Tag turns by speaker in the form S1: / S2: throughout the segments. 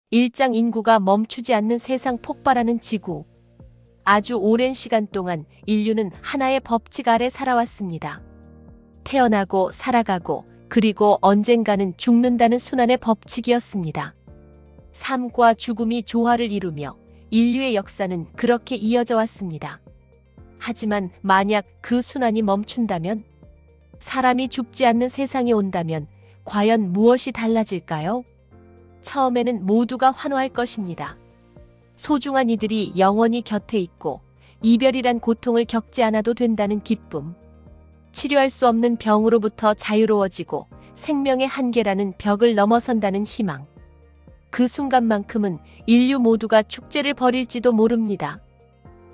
S1: 일장 인구가 멈추지 않는 세상 폭발하는 지구. 아주 오랜 시간 동안 인류는 하나의 법칙 아래 살아왔습니다. 태어나고 살아가고 그리고 언젠가는 죽는다는 순환의 법칙이었습니다. 삶과 죽음이 조화를 이루며 인류의 역사는 그렇게 이어져 왔습니다. 하지만 만약 그 순환이 멈춘다면, 사람이 죽지 않는 세상이 온다면 과연 무엇이 달라질까요? 처음에는 모두가 환호할 것입니다. 소중한 이들이 영원히 곁에 있고 이별이란 고통을 겪지 않아도 된다는 기쁨. 치료할 수 없는 병으로부터 자유로워지고 생명의 한계라는 벽을 넘어선다는 희망. 그 순간만큼은 인류 모두가 축제를 벌일지도 모릅니다.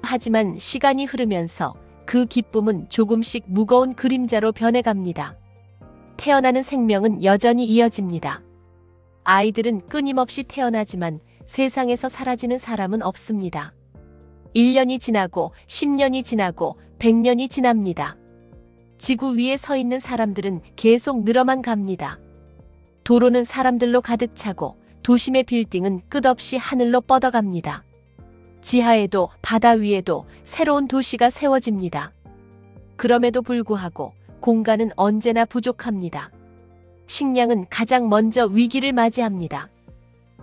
S1: 하지만 시간이 흐르면서 그 기쁨은 조금씩 무거운 그림자로 변해갑니다. 태어나는 생명은 여전히 이어집니다. 아이들은 끊임없이 태어나지만 세상에서 사라지는 사람은 없습니다. 1년이 지나고 10년이 지나고 100년이 지납니다. 지구 위에 서 있는 사람들은 계속 늘어만 갑니다. 도로는 사람들로 가득 차고 도심의 빌딩은 끝없이 하늘로 뻗어갑니다. 지하에도 바다 위에도 새로운 도시가 세워집니다. 그럼에도 불구하고 공간은 언제나 부족합니다. 식량은 가장 먼저 위기를 맞이합니다.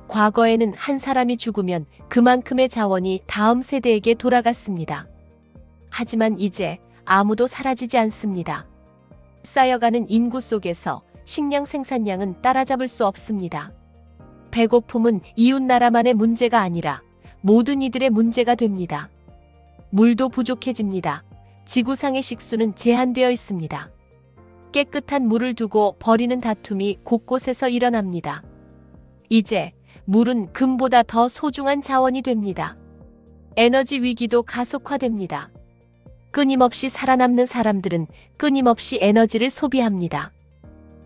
S1: 과거에는 한 사람이 죽으면 그만큼의 자원이 다음 세대에게 돌아갔습니다. 하지만 이제 아무도 사라지지 않습니다. 쌓여가는 인구 속에서 식량 생산량은 따라잡을 수 없습니다. 배고픔은 이웃 나라만의 문제가 아니라 모든 이들의 문제가 됩니다. 물도 부족해집니다. 지구상의 식수는 제한되어 있습니다. 깨끗한 물을 두고 벌이는 다툼이 곳곳에서 일어납니다. 이제 물은 금보다 더 소중한 자원이 됩니다. 에너지 위기도 가속화됩니다. 끊임없이 살아남는 사람들은 끊임없이 에너지를 소비합니다.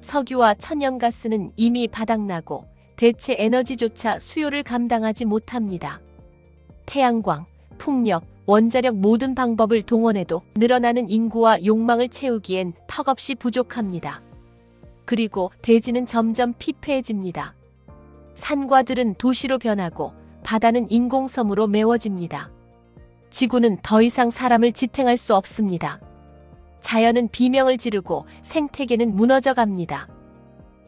S1: 석유와 천연가스는 이미 바닥나고 대체 에너지조차 수요를 감당하지 못합니다. 태양광, 풍력, 원자력 모든 방법을 동원해도 늘어나는 인구와 욕망을 채우기엔 턱없이 부족합니다. 그리고 대지는 점점 피폐해집니다. 산과 들은 도시로 변하고 바다는 인공섬으로 메워집니다. 지구는 더 이상 사람을 지탱할 수 없습니다. 자연은 비명을 지르고 생태계는 무너져 갑니다.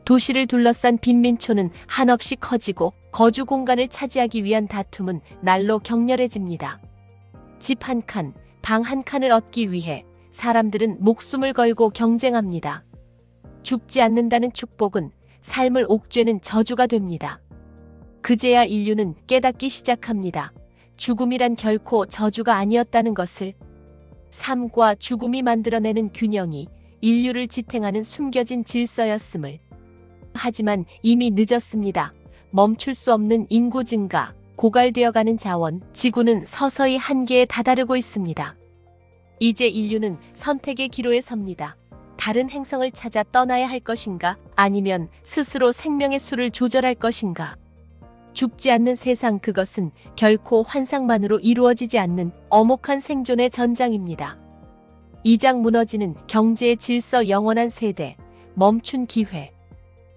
S1: 도시를 둘러싼 빈민초는 한없이 커지고 거주 공간을 차지하기 위한 다툼은 날로 격렬해집니다. 집 한 칸, 방 한 칸을 얻기 위해 사람들은 목숨을 걸고 경쟁합니다. 죽지 않는다는 축복은 삶을 옥죄는 저주가 됩니다. 그제야 인류는 깨닫기 시작합니다. 죽음이란 결코 저주가 아니었다는 것을. 삶과 죽음이 만들어내는 균형이 인류를 지탱하는 숨겨진 질서였음을. 하지만 이미 늦었습니다. 멈출 수 없는 인구 증가, 고갈되어가는 자원, 지구는 서서히 한계에 다다르고 있습니다. 이제 인류는 선택의 기로에 섭니다. 다른 행성을 찾아 떠나야 할 것인가? 아니면 스스로 생명의 수를 조절할 것인가? 죽지 않는 세상, 그것은 결코 환상만으로 이루어지지 않는 엄혹한 생존의 전장입니다. 이장 무너지는 경제의 질서, 영원한 세대, 멈춘 기회.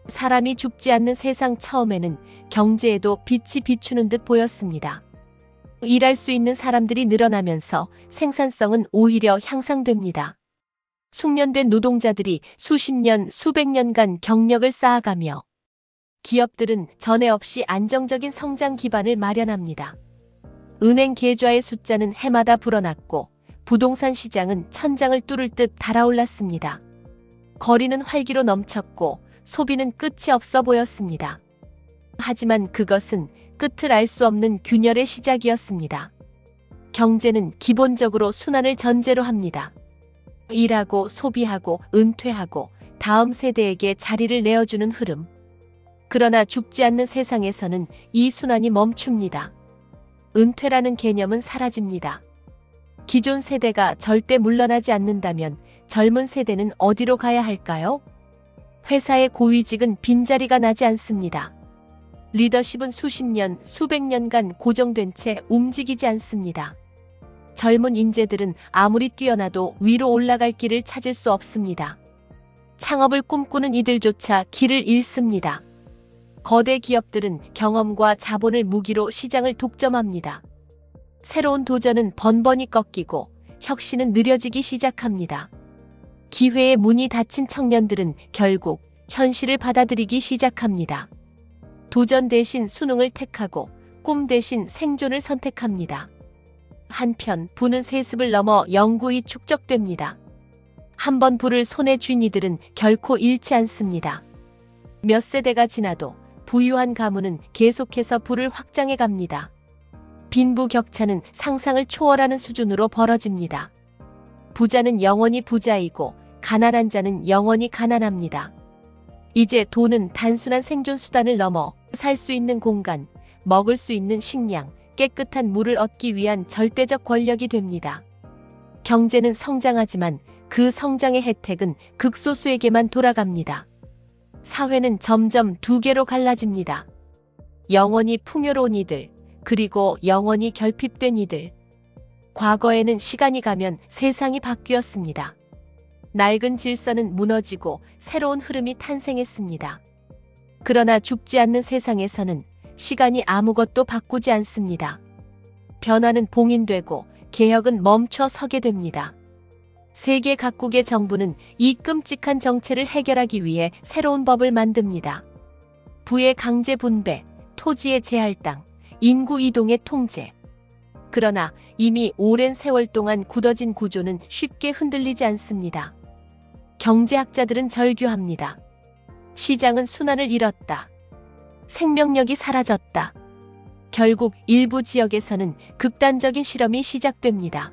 S1: 사람이 죽지 않는 세상, 처음에는 경제에도 빛이 비추는 듯 보였습니다. 일할 수 있는 사람들이 늘어나면서 생산성은 오히려 향상됩니다. 숙련된 노동자들이 수십 년, 수백 년간 경력을 쌓아가며 기업들은 전에 없이 안정적인 성장 기반을 마련합니다. 은행 계좌의 숫자는 해마다 불어났고 부동산 시장은 천장을 뚫을 듯 달아올랐습니다. 거리는 활기로 넘쳤고 소비는 끝이 없어 보였습니다. 하지만 그것은 끝을 알 수 없는 균열의 시작이었습니다. 경제는 기본적으로 순환을 전제로 합니다. 일하고 소비하고 은퇴하고 다음 세대에게 자리를 내어주는 흐름. 그러나 죽지 않는 세상에서는 이 순환이 멈춥니다. 은퇴라는 개념은 사라집니다. 기존 세대가 절대 물러나지 않는다면 젊은 세대는 어디로 가야 할까요? 회사의 고위직은 빈자리가 나지 않습니다. 리더십은 수십 년, 수백 년간 고정된 채 움직이지 않습니다. 젊은 인재들은 아무리 뛰어나도 위로 올라갈 길을 찾을 수 없습니다. 창업을 꿈꾸는 이들조차 길을 잃습니다. 거대 기업들은 경험과 자본을 무기로 시장을 독점합니다. 새로운 도전은 번번이 꺾이고 혁신은 느려지기 시작합니다. 기회의 문이 닫힌 청년들은 결국 현실을 받아들이기 시작합니다. 도전 대신 수능을 택하고 꿈 대신 생존을 선택합니다. 한편 부는 세습을 넘어 영구히 축적됩니다. 한번 부를 손에 쥔 이들은 결코 잃지 않습니다. 몇 세대가 지나도 부유한 가문은 계속해서 부를 확장해 갑니다. 빈부 격차는 상상을 초월하는 수준으로 벌어집니다. 부자는 영원히 부자이고 가난한 자는 영원히 가난합니다. 이제 돈은 단순한 생존 수단을 넘어 살 수 있는 공간, 먹을 수 있는 식량, 깨끗한 물을 얻기 위한 절대적 권력이 됩니다. 경제는 성장하지만 그 성장의 혜택은 극소수에게만 돌아갑니다. 사회는 점점 두 개로 갈라집니다. 영원히 풍요로운 이들, 그리고 영원히 결핍된 이들. 과거에는 시간이 가면 세상이 바뀌었습니다. 낡은 질서는 무너지고 새로운 흐름이 탄생했습니다. 그러나 죽지 않는 세상에서는 시간이 아무것도 바꾸지 않습니다. 변화는 봉인되고 개혁은 멈춰 서게 됩니다. 세계 각국의 정부는 이 끔찍한 정체를 해결하기 위해 새로운 법을 만듭니다. 부의 강제 분배, 토지의 재할당, 인구 이동의 통제. 그러나 이미 오랜 세월 동안 굳어진 구조는 쉽게 흔들리지 않습니다. 경제학자들은 절규합니다. 시장은 순환을 잃었다. 생명력이 사라졌다. 결국 일부 지역에서는 극단적인 실험이 시작됩니다.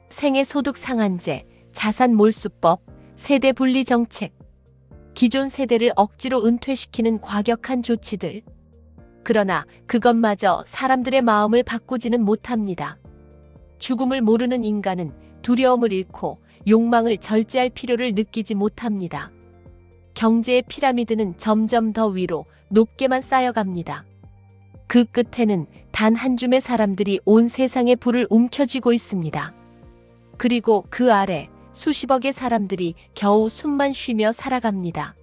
S1: 생애소득 상한제, 자산 몰수법, 세대 분리 정책. 기존 세대를 억지로 은퇴시키는 과격한 조치들. 그러나 그것마저 사람들의 마음을 바꾸지는 못합니다. 죽음을 모르는 인간은 두려움을 잃고 욕망을 절제할 필요를 느끼지 못합니다. 경제의 피라미드는 점점 더 위로 높게만 쌓여갑니다. 그 끝에는 단 한 줌의 사람들이 온 세상의 불을 움켜쥐고 있습니다. 그리고 그 아래 수십억의 사람들이 겨우 숨만 쉬며 살아갑니다.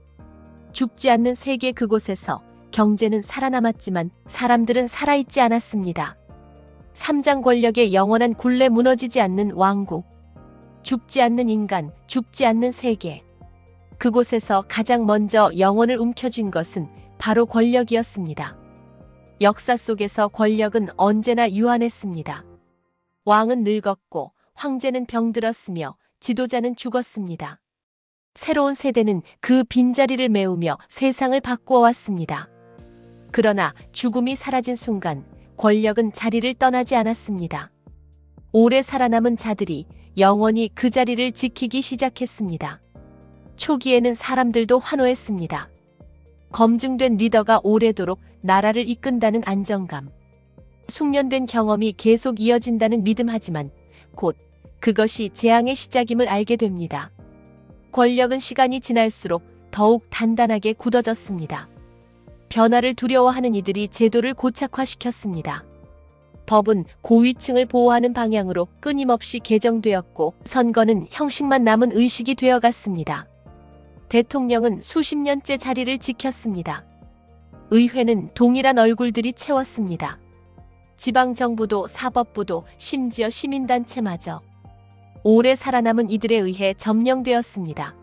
S1: 죽지 않는 세계 그곳에서 경제는 살아남았지만 사람들은 살아있지 않았습니다. 삼장 권력의 영원한 굴레 무너지지 않는 왕국. 죽지 않는 인간, 죽지 않는 세계. 그곳에서 가장 먼저 영혼을 움켜쥔 것은 바로 권력이었습니다. 역사 속에서 권력은 언제나 유한했습니다. 왕은 늙었고 황제는 병들었으며 지도자는 죽었습니다. 새로운 세대는 그 빈자리를 메우며 세상을 바꾸어 왔습니다. 그러나 죽음이 사라진 순간 권력은 자리를 떠나지 않았습니다. 오래 살아남은 자들이 영원히 그 자리를 지키기 시작했습니다. 초기에는 사람들도 환호했습니다. 검증된 리더가 오래도록 나라를 이끈다는 안정감. 숙련된 경험이 계속 이어진다는 믿음. 하지만 곧 그것이 재앙의 시작임을 알게 됩니다. 권력은 시간이 지날수록 더욱 단단하게 굳어졌습니다. 변화를 두려워하는 이들이 제도를 고착화시켰습니다. 법은 고위층을 보호하는 방향으로 끊임없이 개정되었고 선거는 형식만 남은 의식이 되어갔습니다. 대통령은 수십 년째 자리를 지켰습니다. 의회는 동일한 얼굴들이 채웠습니다. 지방정부도 사법부도 심지어 시민단체마저 오래 살아남은 이들에 의해 점령되었습니다.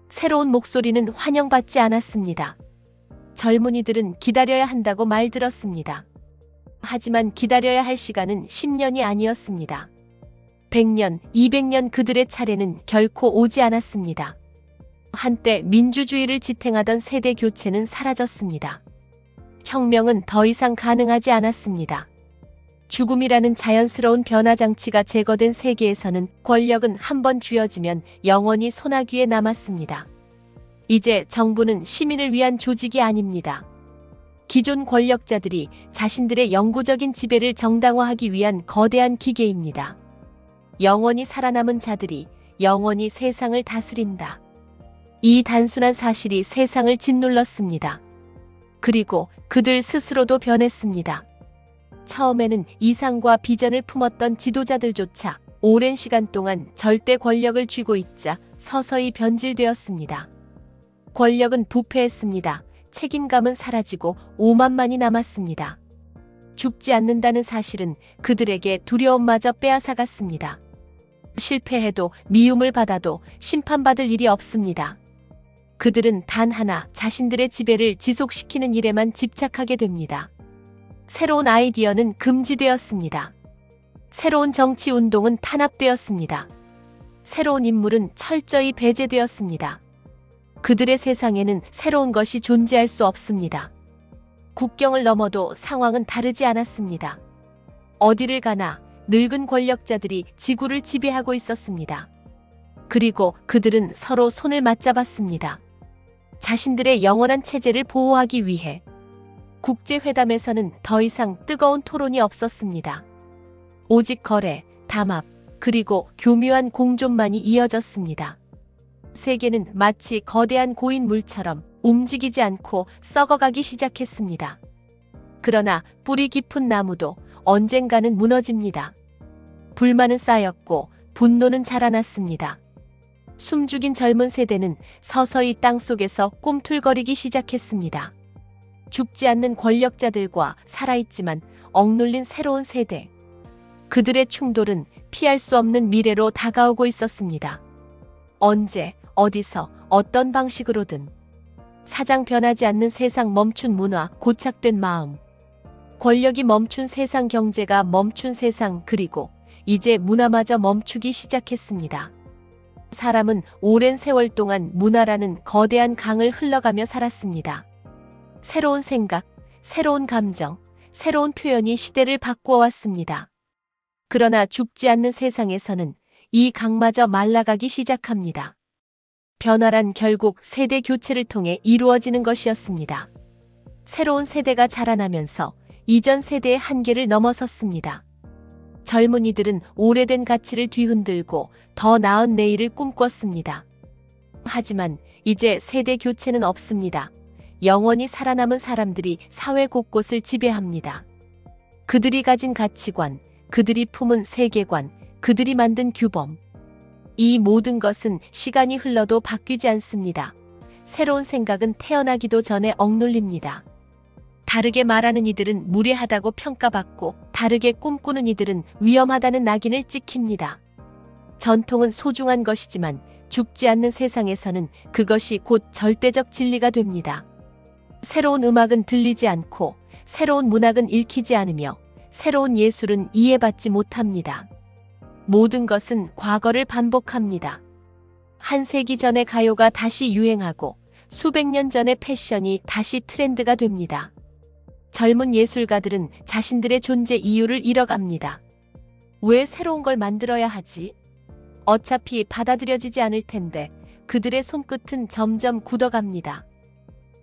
S1: 새로운 목소리는 환영받지 않았습니다. 젊은이들은 기다려야 한다고 말들었습니다. 하지만 기다려야 할 시간은 10년이 아니었습니다. 100년, 200년 그들의 차례는 결코 오지 않았습니다. 한때 민주주의를 지탱하던 세대 교체는 사라졌습니다. 혁명은 더 이상 가능하지 않았습니다. 죽음이라는 자연스러운 변화 장치가 제거된 세계에서는 권력은 한번 쥐어지면 영원히 소나귀에 남았습니다. 이제 정부는 시민을 위한 조직이 아닙니다. 기존 권력자들이 자신들의 영구적인 지배를 정당화하기 위한 거대한 기계입니다. 영원히 살아남은 자들이 영원히 세상을 다스린다. 이 단순한 사실이 세상을 짓눌렀습니다. 그리고 그들 스스로도 변했습니다. 처음에는 이상과 비전을 품었던 지도자들조차 오랜 시간 동안 절대 권력을 쥐고 있자 서서히 변질되었습니다. 권력은 부패했습니다. 책임감은 사라지고 오만만이 남았습니다. 죽지 않는다는 사실은 그들에게 두려움마저 빼앗아갔습니다. 실패해도 미움을 받아도 심판받을 일이 없습니다. 그들은 단 하나 자신들의 지배를 지속시키는 일에만 집착하게 됩니다. 새로운 아이디어는 금지되었습니다. 새로운 정치 운동은 탄압되었습니다. 새로운 인물은 철저히 배제되었습니다. 그들의 세상에는 새로운 것이 존재할 수 없습니다. 국경을 넘어도 상황은 다르지 않았습니다. 어디를 가나 늙은 권력자들이 지구를 지배하고 있었습니다. 그리고 그들은 서로 손을 맞잡았습니다. 자신들의 영원한 체제를 보호하기 위해. 국제회담에서는 더 이상 뜨거운 토론이 없었습니다. 오직 거래, 담합, 그리고 교묘한 공존만이 이어졌습니다. 세계는 마치 거대한 고인 물처럼 움직이지 않고 썩어가기 시작했습니다. 그러나 뿌리 깊은 나무도 언젠가는 무너집니다. 불만은 쌓였고 분노는 자라났습니다. 숨죽인 젊은 세대는 서서히 땅속에서 꿈틀거리기 시작했습니다. 죽지 않는 권력자들과 살아있지만 억눌린 새로운 세대. 그들의 충돌은 피할 수 없는 미래로 다가오고 있었습니다. 언제, 어디서, 어떤 방식으로든. 사장 변하지 않는 세상, 멈춘 문화, 고착된 마음. 권력이 멈춘 세상, 경제가 멈춘 세상, 그리고 이제 문화마저 멈추기 시작했습니다. 사람은 오랜 세월 동안 문화라는 거대한 강을 흘러가며 살았습니다. 새로운 생각, 새로운 감정, 새로운 표현이 시대를 바꾸어 왔습니다. 그러나 죽지 않는 세상에서는 이 강마저 말라가기 시작합니다. 변화란 결국 세대 교체를 통해 이루어지는 것이었습니다. 새로운 세대가 자라나면서 이전 세대의 한계를 넘어섰습니다. 젊은이들은 오래된 가치를 뒤흔들고 더 나은 내일을 꿈꿨습니다. 하지만 이제 세대 교체는 없습니다. 영원히 살아남은 사람들이 사회 곳곳을 지배합니다. 그들이 가진 가치관, 그들이 품은 세계관, 그들이 만든 규범. 이 모든 것은 시간이 흘러도 바뀌지 않습니다. 새로운 생각은 태어나기도 전에 억눌립니다. 다르게 말하는 이들은 무례하다고 평가받고 다르게 꿈꾸는 이들은 위험하다는 낙인을 찍힙니다. 전통은 소중한 것이지만 죽지 않는 세상에서는 그것이 곧 절대적 진리가 됩니다. 새로운 음악은 들리지 않고 새로운 문학은 읽히지 않으며 새로운 예술은 이해받지 못합니다. 모든 것은 과거를 반복합니다. 한 세기 전의 가요가 다시 유행하고 수백 년 전의 패션이 다시 트렌드가 됩니다. 젊은 예술가들은 자신들의 존재 이유를 잃어갑니다. 왜 새로운 걸 만들어야 하지? 어차피 받아들여지지 않을 텐데 그들의 손끝은 점점 굳어갑니다.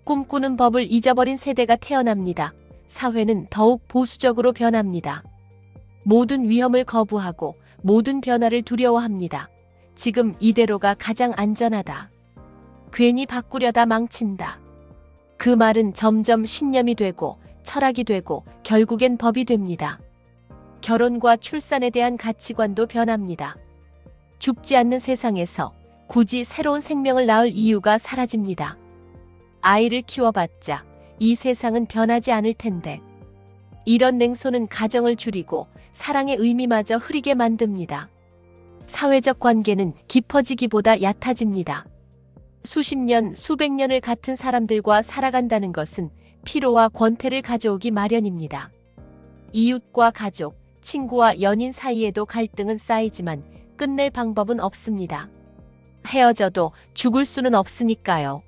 S1: 꿈꾸는 법을 잊어버린 세대가 태어납니다. 사회는 더욱 보수적으로 변합니다. 모든 위험을 거부하고 모든 변화를 두려워합니다. 지금 이대로가 가장 안전하다. 괜히 바꾸려다 망친다. 그 말은 점점 신념이 되고 철학이 되고 결국엔 법이 됩니다. 결혼과 출산에 대한 가치관도 변합니다. 죽지 않는 세상에서 굳이 새로운 생명을 낳을 이유가 사라집니다. 아이를 키워봤자 이 세상은 변하지 않을 텐데. 이런 냉소는 가정을 줄이고 사랑의 의미마저 흐리게 만듭니다. 사회적 관계는 깊어지기보다 얕아집니다. 수십 년, 수백 년을 같은 사람들과 살아간다는 것은 피로와 권태를 가져오기 마련입니다. 이웃과 가족, 친구와 연인 사이에도 갈등은 쌓이지만 끝낼 방법은 없습니다. 헤어져도 죽을 수는 없으니까요.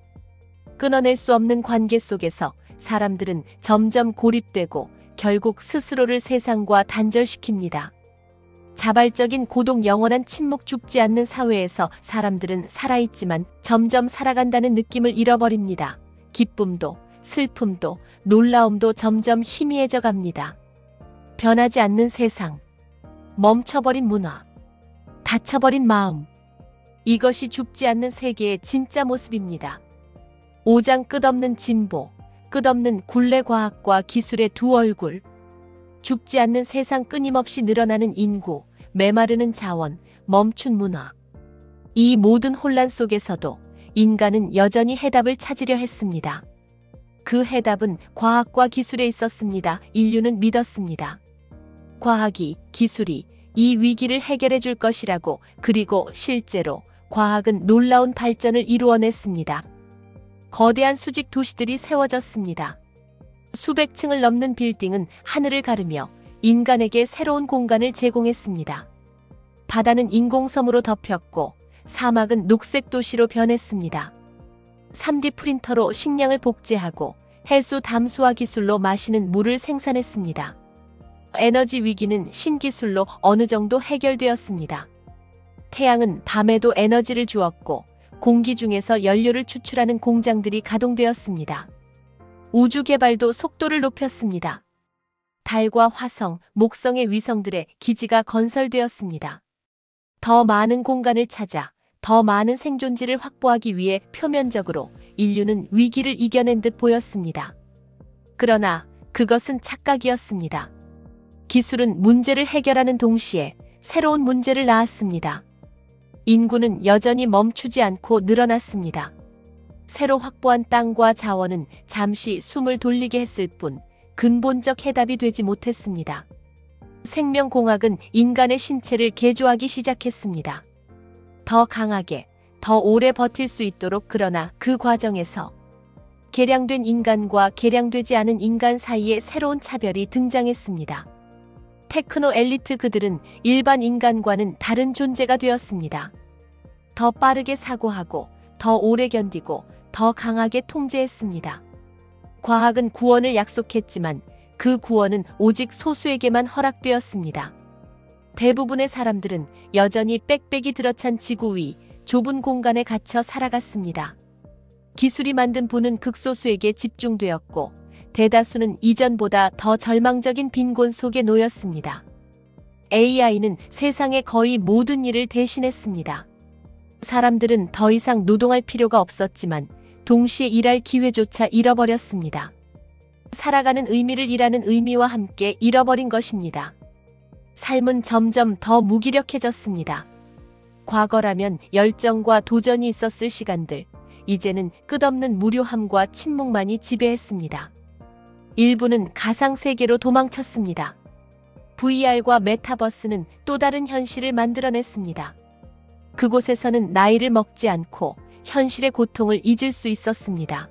S1: 끊어낼 수 없는 관계 속에서 사람들은 점점 고립되고 결국 스스로를 세상과 단절시킵니다. 자발적인 고독, 영원한 침묵, 죽지 않는 사회에서 사람들은 살아있지만 점점 살아간다는 느낌을 잃어버립니다. 기쁨도 슬픔도 놀라움도 점점 희미해져 갑니다. 변하지 않는 세상, 멈춰버린 문화, 닫혀버린 마음. 이것이 죽지 않는 세계의 진짜 모습입니다. 오장 끝없는 진보, 끝없는 굴레, 과학과 기술의 두 얼굴. 죽지 않는 세상, 끊임없이 늘어나는 인구, 메마르는 자원, 멈춘 문화. 이 모든 혼란 속에서도 인간은 여전히 해답을 찾으려 했습니다. 그 해답은 과학과 기술에 있었습니다. 인류는 믿었습니다. 과학이, 기술이 이 위기를 해결해 줄 것이라고. 그리고 실제로 과학은 놀라운 발전을 이루어냈습니다. 거대한 수직 도시들이 세워졌습니다. 수백 층을 넘는 빌딩은 하늘을 가르며 인간에게 새로운 공간을 제공했습니다. 바다는 인공섬으로 덮였고 사막은 녹색 도시로 변했습니다. 3D 프린터로 식량을 복제하고 해수 담수화 기술로 마시는 물을 생산했습니다. 에너지 위기는 신기술로 어느 정도 해결되었습니다. 태양은 밤에도 에너지를 주었고 공기 중에서 연료를 추출하는 공장들이 가동되었습니다. 우주 개발도 속도를 높였습니다. 달과 화성, 목성의 위성들의 기지가 건설되었습니다. 더 많은 공간을 찾아 더 많은 생존지를 확보하기 위해 표면적으로 인류는 위기를 이겨낸 듯 보였습니다. 그러나 그것은 착각이었습니다. 기술은 문제를 해결하는 동시에 새로운 문제를 낳았습니다. 인구는 여전히 멈추지 않고 늘어났습니다. 새로 확보한 땅과 자원은 잠시 숨을 돌리게 했을 뿐 근본적 해답이 되지 못했습니다. 생명공학은 인간의 신체를 개조하기 시작했습니다. 더 강하게, 더 오래 버틸 수 있도록. 그러나 그 과정에서 개량된 인간과 개량되지 않은 인간 사이에 새로운 차별이 등장했습니다. 테크노 엘리트, 그들은 일반 인간과는 다른 존재가 되었습니다. 더 빠르게 사고하고 더 오래 견디고 더 강하게 통제했습니다. 과학은 구원을 약속했지만 그 구원은 오직 소수에게만 허락되었습니다. 대부분의 사람들은 여전히 빽빽이 들어찬 지구 위 좁은 공간에 갇혀 살아갔습니다. 기술이 만든 부는 극소수에게 집중되었고 대다수는 이전보다 더 절망적인 빈곤 속에 놓였습니다. AI는 세상의 거의 모든 일을 대신했습니다. 사람들은 더 이상 노동할 필요가 없었지만 동시에 일할 기회조차 잃어버렸습니다. 살아가는 의미를 일하는 의미와 함께 잃어버린 것입니다. 삶은 점점 더 무기력해졌습니다. 과거라면 열정과 도전이 있었을 시간들, 이제는 끝없는 무료함과 침묵만이 지배했습니다. 일부는 가상세계로 도망쳤습니다. VR과 메타버스는 또 다른 현실을 만들어냈습니다. 그곳에서는 나이를 먹지 않고 현실의 고통을 잊을 수 있었습니다.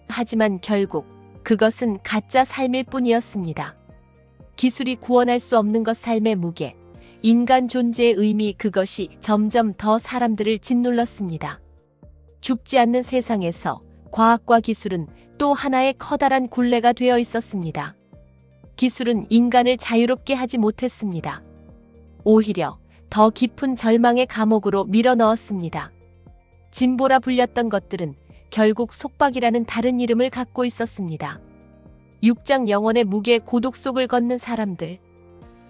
S1: 하지만 결국 그것은 가짜 삶일 뿐이었습니다. 기술이 구원할 수 없는 것, 삶의 무게, 인간 존재의 의미, 그것이 점점 더 사람들을 짓눌렀습니다. 죽지 않는 세상에서 과학과 기술은 또 하나의 커다란 굴레가 되어 있었습니다. 기술은 인간을 자유롭게 하지 못했습니다. 오히려 더 깊은 절망의 감옥으로 밀어넣었습니다. 진보라 불렸던 것들은 결국 속박이라는 다른 이름을 갖고 있었습니다. 육장 영혼의 무게, 고독 속을 걷는 사람들,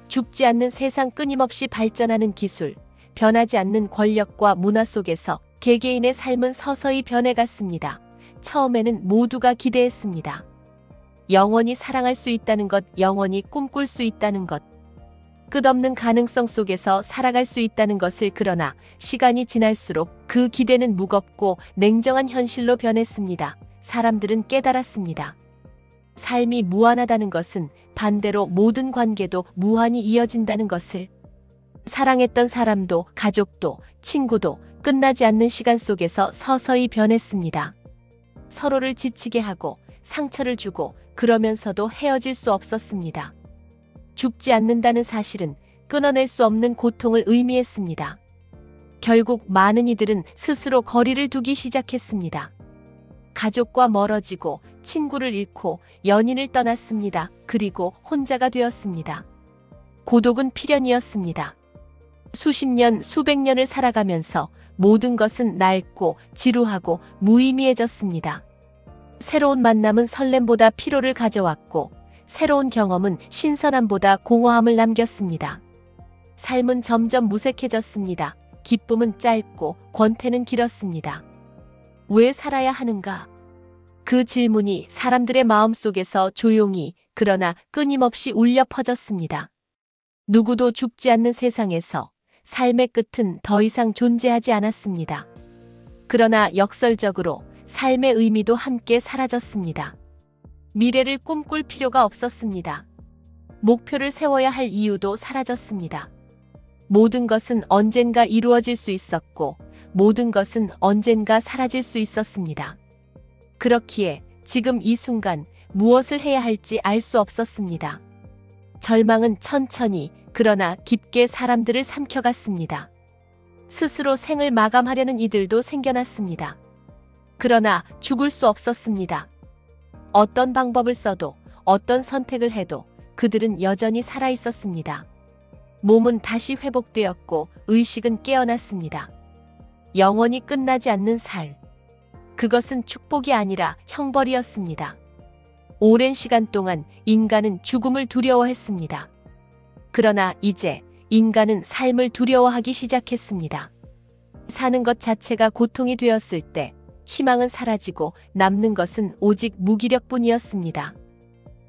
S1: 죽지 않는 세상, 끊임없이 발전하는 기술, 변하지 않는 권력과 문화 속에서 개개인의 삶은 서서히 변해갔습니다. 처음에는 모두가 기대했습니다. 영원히 사랑할 수 있다는 것, 영원히 꿈꿀 수 있다는 것, 끝없는 가능성 속에서 살아갈 수 있다는 것을. 그러나 시간이 지날수록 그 기대는 무겁고 냉정한 현실로 변했습니다. 사람들은 깨달았습니다. 삶이 무한하다는 것은 반대로 모든 관계도 무한히 이어진다는 것을. 사랑했던 사람도, 가족도, 친구도 끝나지 않는 시간 속에서 서서히 변했습니다. 서로를 지치게 하고 상처를 주고 그러면서도 헤어질 수 없었습니다. 죽지 않는다는 사실은 끊어낼 수 없는 고통을 의미했습니다. 결국 많은 이들은 스스로 거리를 두기 시작했습니다. 가족과 멀어지고 친구를 잃고 연인을 떠났습니다. 그리고 혼자가 되었습니다. 고독은 필연이었습니다. 수십 년, 수백 년을 살아가면서 모든 것은 낡고 지루하고 무의미해졌습니다. 새로운 만남은 설렘보다 피로를 가져왔고 새로운 경험은 신선함보다 공허함을 남겼습니다. 삶은 점점 무색해졌습니다. 기쁨은 짧고 권태는 길었습니다. 왜 살아야 하는가? 그 질문이 사람들의 마음속에서 조용히 그러나 끊임없이 울려 퍼졌습니다. 누구도 죽지 않는 세상에서 삶의 끝은 더 이상 존재하지 않았습니다. 그러나 역설적으로 삶의 의미도 함께 사라졌습니다. 미래를 꿈꿀 필요가 없었습니다. 목표를 세워야 할 이유도 사라졌습니다. 모든 것은 언젠가 이루어질 수 있었고 모든 것은 언젠가 사라질 수 있었습니다. 그렇기에 지금 이 순간 무엇을 해야 할지 알 수 없었습니다. 절망은 천천히 그러나 깊게 사람들을 삼켜갔습니다. 스스로 생을 마감하려는 이들도 생겨났습니다. 그러나 죽을 수 없었습니다. 어떤 방법을 써도 어떤 선택을 해도 그들은 여전히 살아 있었습니다. 몸은 다시 회복되었고 의식은 깨어났습니다. 영원히 끝나지 않는 살. 그것은 축복이 아니라 형벌이었습니다. 오랜 시간 동안 인간은 죽음을 두려워했습니다. 그러나 이제 인간은 삶을 두려워하기 시작했습니다. 사는 것 자체가 고통이 되었을 때 희망은 사라지고 남는 것은 오직 무기력뿐이었습니다.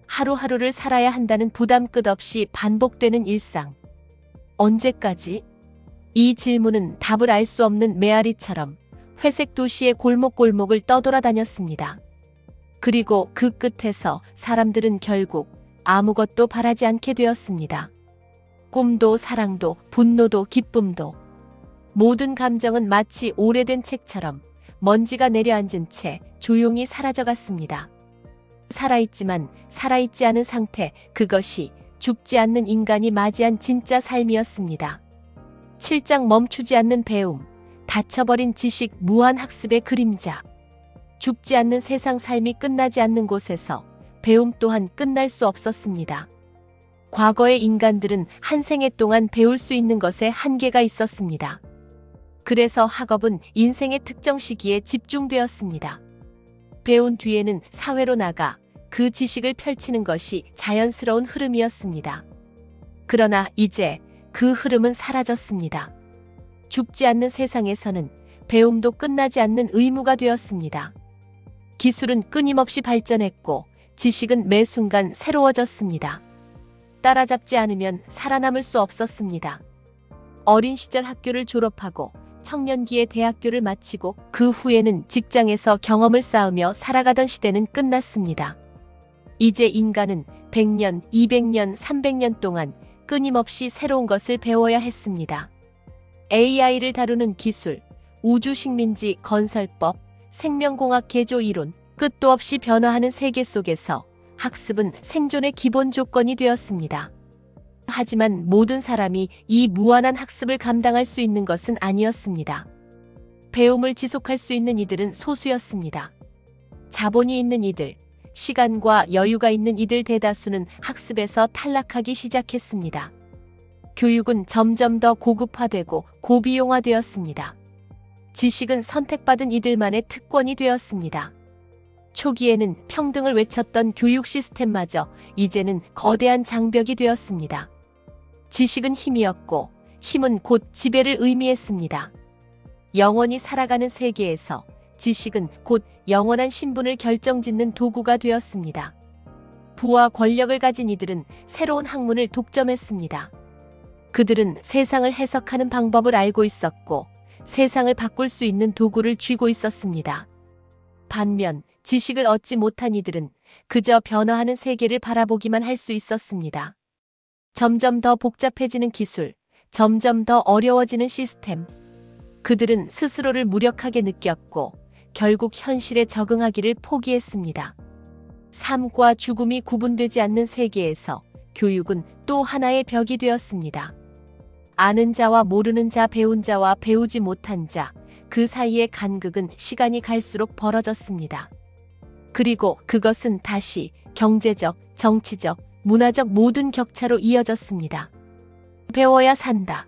S1: 하루하루를 살아야 한다는 부담 끝없이 반복되는 일상. 언제까지? 이 질문은 답을 알 수 없는 메아리처럼 회색 도시의 골목골목을 떠돌아다녔습니다. 그리고 그 끝에서 사람들은 결국 아무것도 바라지 않게 되었습니다. 꿈도 사랑도 분노도 기쁨도 모든 감정은 마치 오래된 책처럼 먼지가 내려앉은 채 조용히 사라져갔습니다. 살아있지만 살아있지 않은 상태, 그것이 죽지 않는 인간이 맞이한 진짜 삶이었습니다. 7장 멈추지 않는 배움, 닫혀버린 지식, 무한 학습의 그림자. 죽지 않는 세상, 삶이 끝나지 않는 곳에서 배움 또한 끝날 수 없었습니다. 과거의 인간들은 한 생애 동안 배울 수 있는 것에 한계가 있었습니다. 그래서 학업은 인생의 특정 시기에 집중되었습니다. 배운 뒤에는 사회로 나가 그 지식을 펼치는 것이 자연스러운 흐름이었습니다. 그러나 이제 그 흐름은 사라졌습니다. 죽지 않는 세상에서는 배움도 끝나지 않는 의무가 되었습니다. 기술은 끊임없이 발전했고 지식은 매 순간 새로워졌습니다. 따라잡지 않으면 살아남을 수 없었습니다. 어린 시절 학교를 졸업하고 청년기에 대학교를 마치고 그 후에는 직장에서 경험을 쌓으며 살아가던 시대는 끝났습니다. 이제 인간은 100년, 200년, 300년 동안 끊임없이 새로운 것을 배워야 했습니다. AI를 다루는 기술, 우주식민지 건설법, 생명공학 개조 이론, 끝도 없이 변화하는 세계 속에서 학습은 생존의 기본 조건이 되었습니다. 하지만 모든 사람이 이 무한한 학습을 감당할 수 있는 것은 아니었습니다. 배움을 지속할 수 있는 이들은 소수였습니다. 자본이 있는 이들, 시간과 여유가 있는 이들 대다수는 학습에서 탈락하기 시작했습니다. 교육은 점점 더 고급화되고 고비용화되었습니다. 지식은 선택받은 이들만의 특권이 되었습니다. 초기에는 평등을 외쳤던 교육 시스템마저 이제는 거대한 장벽이 되었습니다. 지식은 힘이었고 힘은 곧 지배를 의미했습니다. 영원히 살아가는 세계에서 지식은 곧 영원한 신분을 결정짓는 도구가 되었습니다. 부와 권력을 가진 이들은 새로운 학문을 독점했습니다. 그들은 세상을 해석하는 방법을 알고 있었고 세상을 바꿀 수 있는 도구를 쥐고 있었습니다. 반면 지식을 얻지 못한 이들은 그저 변화하는 세계를 바라보기만 할 수 있었습니다. 점점 더 복잡해지는 기술, 점점 더 어려워지는 시스템. 그들은 스스로를 무력하게 느꼈고 결국 현실에 적응하기를 포기했습니다. 삶과 죽음이 구분되지 않는 세계에서 교육은 또 하나의 벽이 되었습니다. 아는 자와 모르는 자, 배운 자와 배우지 못한 자, 그 사이의 간극은 시간이 갈수록 벌어졌습니다. 그리고 그것은 다시 경제적, 정치적, 문화적 모든 격차로 이어졌습니다. 배워야 산다.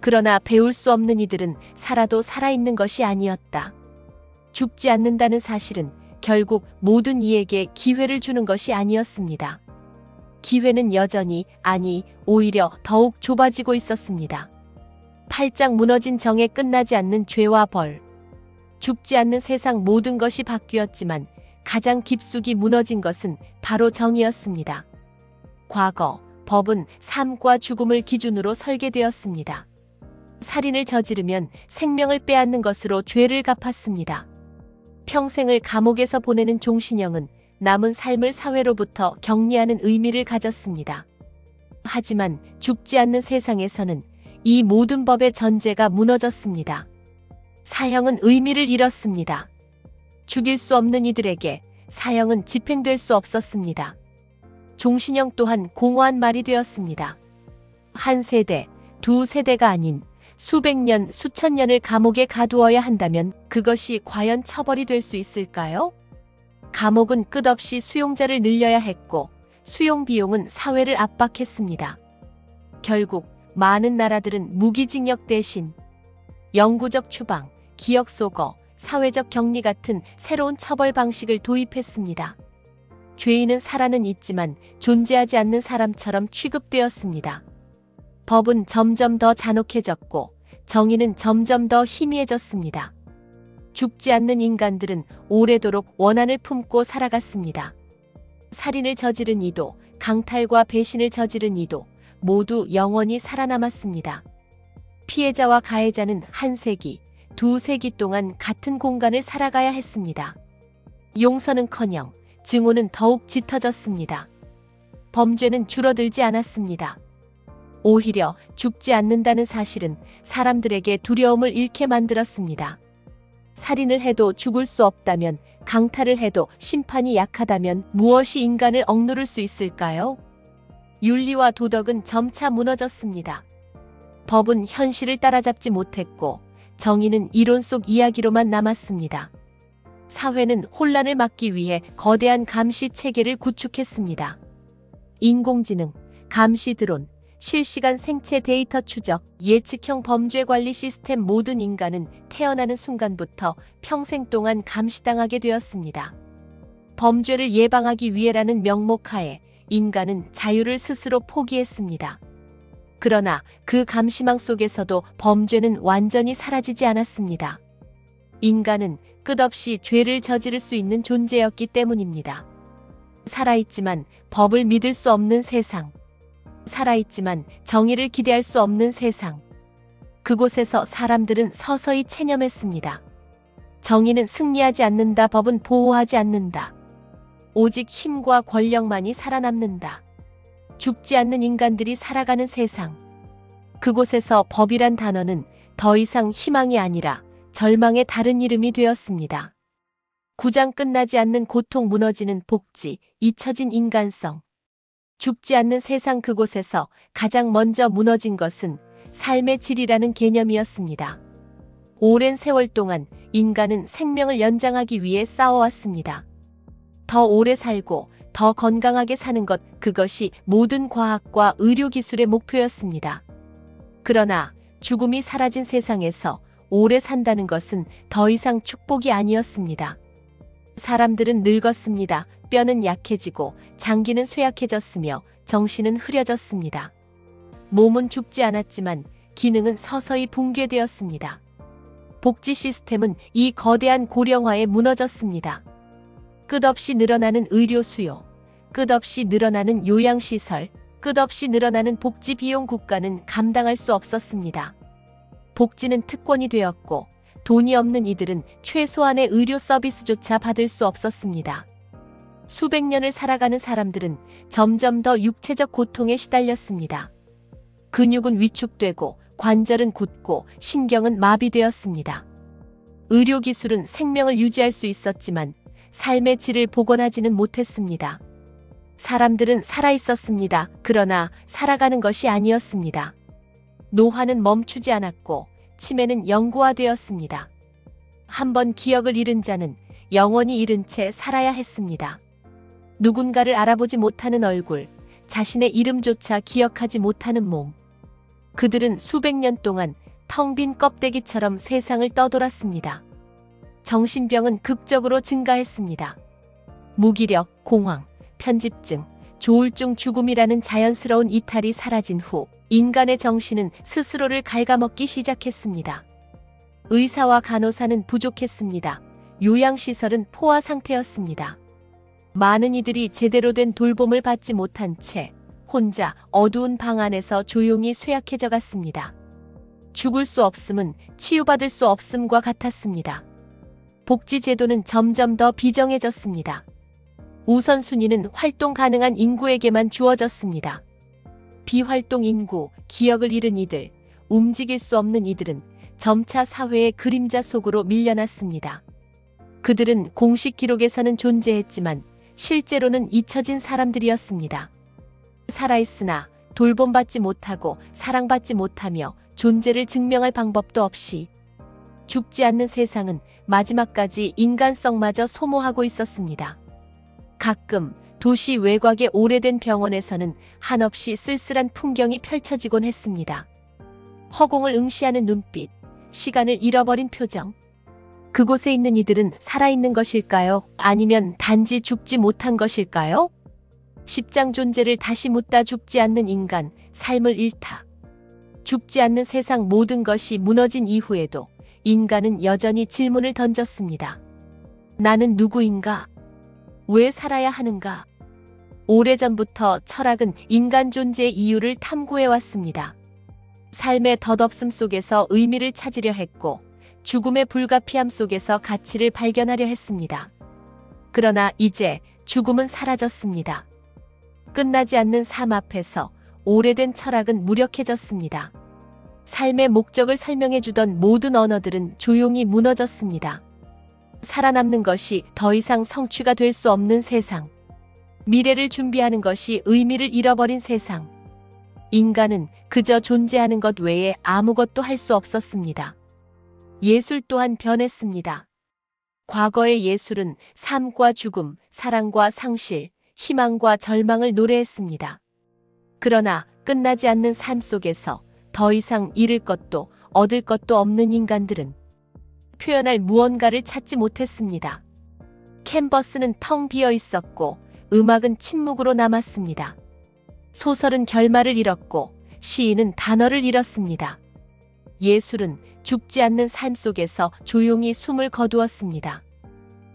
S1: 그러나 배울 수 없는 이들은 살아도 살아있는 것이 아니었다. 죽지 않는다는 사실은 결국 모든 이에게 기회를 주는 것이 아니었습니다. 기회는 여전히, 아니, 오히려 더욱 좁아지고 있었습니다. 팔짱 무너진 정에 끝나지 않는 죄와 벌. 죽지 않는 세상, 모든 것이 바뀌었지만 가장 깊숙이 무너진 것은 바로 정의였습니다. 과거, 법은 삶과 죽음을 기준으로 설계되었습니다. 살인을 저지르면 생명을 빼앗는 것으로 죄를 갚았습니다. 평생을 감옥에서 보내는 종신형은 남은 삶을 사회로부터 격리하는 의미를 가졌습니다. 하지만 죽지 않는 세상에서는 이 모든 법의 전제가 무너졌습니다. 사형은 의미를 잃었습니다. 죽일 수 없는 이들에게 사형은 집행될 수 없었습니다. 종신형 또한 공허한 말이 되었습니다. 한 세대, 두 세대가 아닌 수백 년, 수천 년을 감옥에 가두어야 한다면 그것이 과연 처벌이 될 수 있을까요? 감옥은 끝없이 수용자를 늘려야 했고 수용 비용은 사회를 압박했습니다. 결국 많은 나라들은 무기징역 대신 영구적 추방, 기억소거, 사회적 격리 같은 새로운 처벌 방식을 도입했습니다. 죄인은 살아는 있지만 존재하지 않는 사람처럼 취급되었습니다. 법은 점점 더 잔혹해졌고 정의는 점점 더 희미해졌습니다. 죽지 않는 인간들은 오래도록 원한을 품고 살아갔습니다. 살인을 저지른 이도, 강탈과 배신을 저지른 이도 모두 영원히 살아남았습니다. 피해자와 가해자는 한 세기, 두 세기 동안 같은 공간을 살아가야 했습니다. 용서는커녕 증오는 더욱 짙어졌습니다. 범죄는 줄어들지 않았습니다. 오히려 죽지 않는다는 사실은 사람들에게 두려움을 잃게 만들었습니다. 살인을 해도 죽을 수 없다면, 강탈을 해도 심판이 약하다면 무엇이 인간을 억누를 수 있을까요? 윤리와 도덕은 점차 무너졌습니다. 법은 현실을 따라잡지 못했고 정의는 이론 속 이야기로만 남았습니다. 사회는 혼란을 막기 위해 거대한 감시 체계를 구축했습니다. 인공지능, 감시 드론, 실시간 생체 데이터 추적, 예측형 범죄 관리 시스템 모든 인간은 태어나는 순간부터 평생 동안 감시당하게 되었습니다. 범죄를 예방하기 위해라는 명목하에 인간은 자유를 스스로 포기했습니다. 그러나 그 감시망 속에서도 범죄는 완전히 사라지지 않았습니다. 인간은 끝없이 죄를 저지를 수 있는 존재였기 때문입니다. 살아있지만 법을 믿을 수 없는 세상. 살아있지만 정의를 기대할 수 없는 세상. 그곳에서 사람들은 서서히 체념했습니다. 정의는 승리하지 않는다. 법은 보호하지 않는다. 오직 힘과 권력만이 살아남는다. 죽지 않는 인간들이 살아가는 세상. 그곳에서 법이란 단어는 더 이상 희망이 아니라 절망의 다른 이름이 되었습니다. 구장 끝나지 않는 고통, 무너지는 복지, 잊혀진 인간성. 죽지 않는 세상, 그곳에서 가장 먼저 무너진 것은 삶의 질이라는 개념이었습니다. 오랜 세월 동안 인간은 생명을 연장하기 위해 싸워왔습니다. 더 오래 살고 더 건강하게 사는 것, 그것이 모든 과학과 의료기술의 목표였습니다. 그러나 죽음이 사라진 세상에서 오래 산다는 것은 더 이상 축복이 아니었습니다. 사람들은 늙었습니다. 뼈는 약해지고 장기는 쇠약해졌으며 정신은 흐려졌습니다. 몸은 죽지 않았지만 기능은 서서히 붕괴되었습니다. 복지 시스템은 이 거대한 고령화에 무너졌습니다. 끝없이 늘어나는 의료 수요, 끝없이 늘어나는 요양시설, 끝없이 늘어나는 복지 비용, 국가는 감당할 수 없었습니다. 복지는 특권이 되었고 돈이 없는 이들은 최소한의 의료 서비스조차 받을 수 없었습니다. 수백 년을 살아가는 사람들은 점점 더 육체적 고통에 시달렸습니다. 근육은 위축되고 관절은 굳고 신경은 마비되었습니다. 의료기술은 생명을 유지할 수 있었지만 삶의 질을 복원하지는 못했습니다. 사람들은 살아있었습니다. 그러나 살아가는 것이 아니었습니다. 노화는 멈추지 않았고 치매는 영구화되었습니다. 한번 기억을 잃은 자는 영원히 잃은 채 살아야 했습니다. 누군가를 알아보지 못하는 얼굴, 자신의 이름조차 기억하지 못하는 몸. 그들은 수백 년 동안 텅 빈 껍데기처럼 세상을 떠돌았습니다. 정신병은 극적으로 증가했습니다. 무기력, 공황, 편집증, 조울증, 죽음이라는 자연스러운 이탈이 사라진 후 인간의 정신은 스스로를 갉아먹기 시작했습니다. 의사와 간호사는 부족했습니다. 요양시설은 포화 상태였습니다. 많은 이들이 제대로 된 돌봄을 받지 못한 채 혼자 어두운 방 안에서 조용히 쇠약해져 갔습니다. 죽을 수 없음은 치유받을 수 없음과 같았습니다. 복지 제도는 점점 더 비정해졌습니다. 우선순위는 활동 가능한 인구에게만 주어졌습니다. 비활동 인구, 기억을 잃은 이들, 움직일 수 없는 이들은 점차 사회의 그림자 속으로 밀려났습니다. 그들은 공식 기록에서는 존재했지만 실제로는 잊혀진 사람들이었습니다. 살아있으나 돌봄받지 못하고 사랑받지 못하며 존재를 증명할 방법도 없이 죽지 않는 세상은 마지막까지 인간성마저 소모하고 있었습니다. 가끔 도시 외곽의 오래된 병원에서는 한없이 쓸쓸한 풍경이 펼쳐지곤 했습니다. 허공을 응시하는 눈빛, 시간을 잃어버린 표정. 그곳에 있는 이들은 살아있는 것일까요? 아니면 단지 죽지 못한 것일까요? 십장 존재를 다시 묻다 죽지 않는 인간, 삶을 잃다. 죽지 않는 세상 모든 것이 무너진 이후에도 인간은 여전히 질문을 던졌습니다. 나는 누구인가? 왜 살아야 하는가? 오래전부터 철학은 인간 존재의 이유를 탐구해왔습니다. 삶의 덧없음 속에서 의미를 찾으려 했고 죽음의 불가피함 속에서 가치를 발견하려 했습니다. 그러나 이제 죽음은 사라졌습니다. 끝나지 않는 삶 앞에서 오래된 철학은 무력해졌습니다. 삶의 목적을 설명해주던 모든 언어들은 조용히 무너졌습니다. 살아남는 것이 더 이상 성취가 될 수 없는 세상. 미래를 준비하는 것이 의미를 잃어버린 세상. 인간은 그저 존재하는 것 외에 아무것도 할 수 없었습니다. 예술 또한 변했습니다. 과거의 예술은 삶과 죽음, 사랑과 상실, 희망과 절망을 노래했습니다. 그러나 끝나지 않는 삶 속에서 더 이상 잃을 것도 얻을 것도 없는 인간들은 표현할 무언가를 찾지 못했습니다. 캔버스는 텅 비어 있었고 음악은 침묵으로 남았습니다. 소설은 결말을 잃었고 시인은 단어를 잃었습니다. 예술은 죽지 않는 삶 속에서 조용히 숨을 거두었습니다.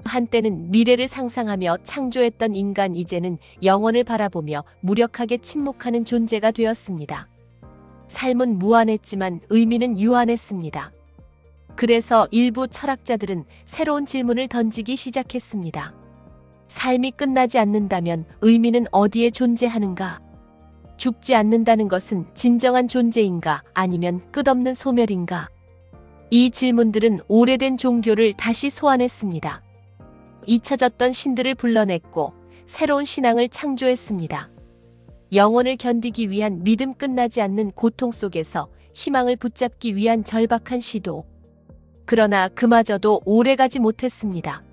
S1: 한때는 미래를 상상하며 창조했던 인간 이제는 영원을 바라보며 무력하게 침묵하는 존재가 되었습니다. 삶은 무한했지만 의미는 유한했습니다. 그래서 일부 철학자들은 새로운 질문을 던지기 시작했습니다. 삶이 끝나지 않는다면 의미는 어디에 존재하는가? 죽지 않는다는 것은 진정한 존재인가 아니면 끝없는 소멸인가? 이 질문들은 오래된 종교를 다시 소환했습니다. 잊혀졌던 신들을 불러냈고 새로운 신앙을 창조했습니다. 영혼을 견디기 위한 믿음, 끝나지 않는 고통 속에서 희망을 붙잡기 위한 절박한 시도. 그러나 그마저도 오래가지 못했습니다.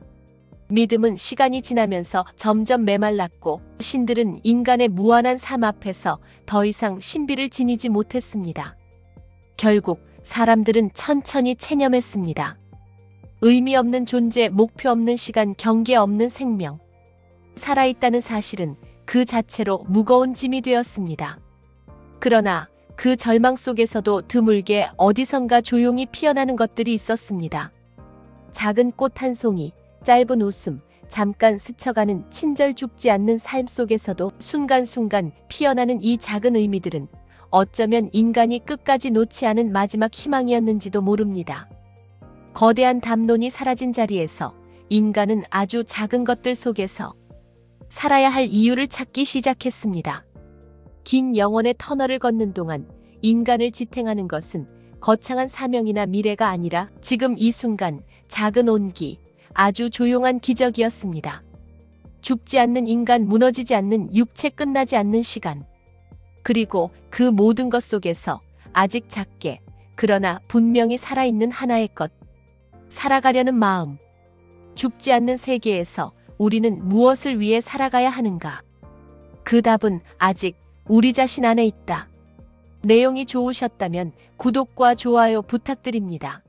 S1: 믿음은 시간이 지나면서 점점 메말랐고 신들은 인간의 무한한 삶 앞에서 더 이상 신비를 지니지 못했습니다. 결국 사람들은 천천히 체념했습니다. 의미 없는 존재, 목표 없는 시간, 경계 없는 생명. 살아있다는 사실은 그 자체로 무거운 짐이 되었습니다. 그러나 그 절망 속에서도 드물게 어디선가 조용히 피어나는 것들이 있었습니다. 작은 꽃 한 송이, 짧은 웃음, 잠깐 스쳐가는 친절, 죽지 않는 삶 속에서도 순간순간 피어나는 이 작은 의미들은 어쩌면 인간이 끝까지 놓지 않은 마지막 희망이었는지도 모릅니다. 거대한 담론이 사라진 자리에서 인간은 아주 작은 것들 속에서 살아야 할 이유를 찾기 시작했습니다. 긴 영혼의 터널을 걷는 동안 인간을 지탱하는 것은 거창한 사명이나 미래가 아니라 지금 이 순간 작은 온기, 아주 조용한 기적이었습니다. 죽지 않는 인간, 무너지지 않는 육체, 끝나지 않는 시간. 그리고 그 모든 것 속에서 아직 작게, 그러나 분명히 살아있는 하나의 것. 살아가려는 마음. 죽지 않는 세계에서 우리는 무엇을 위해 살아가야 하는가? 그 답은 아직 우리 자신 안에 있다. 내용이 좋으셨다면 구독과 좋아요 부탁드립니다.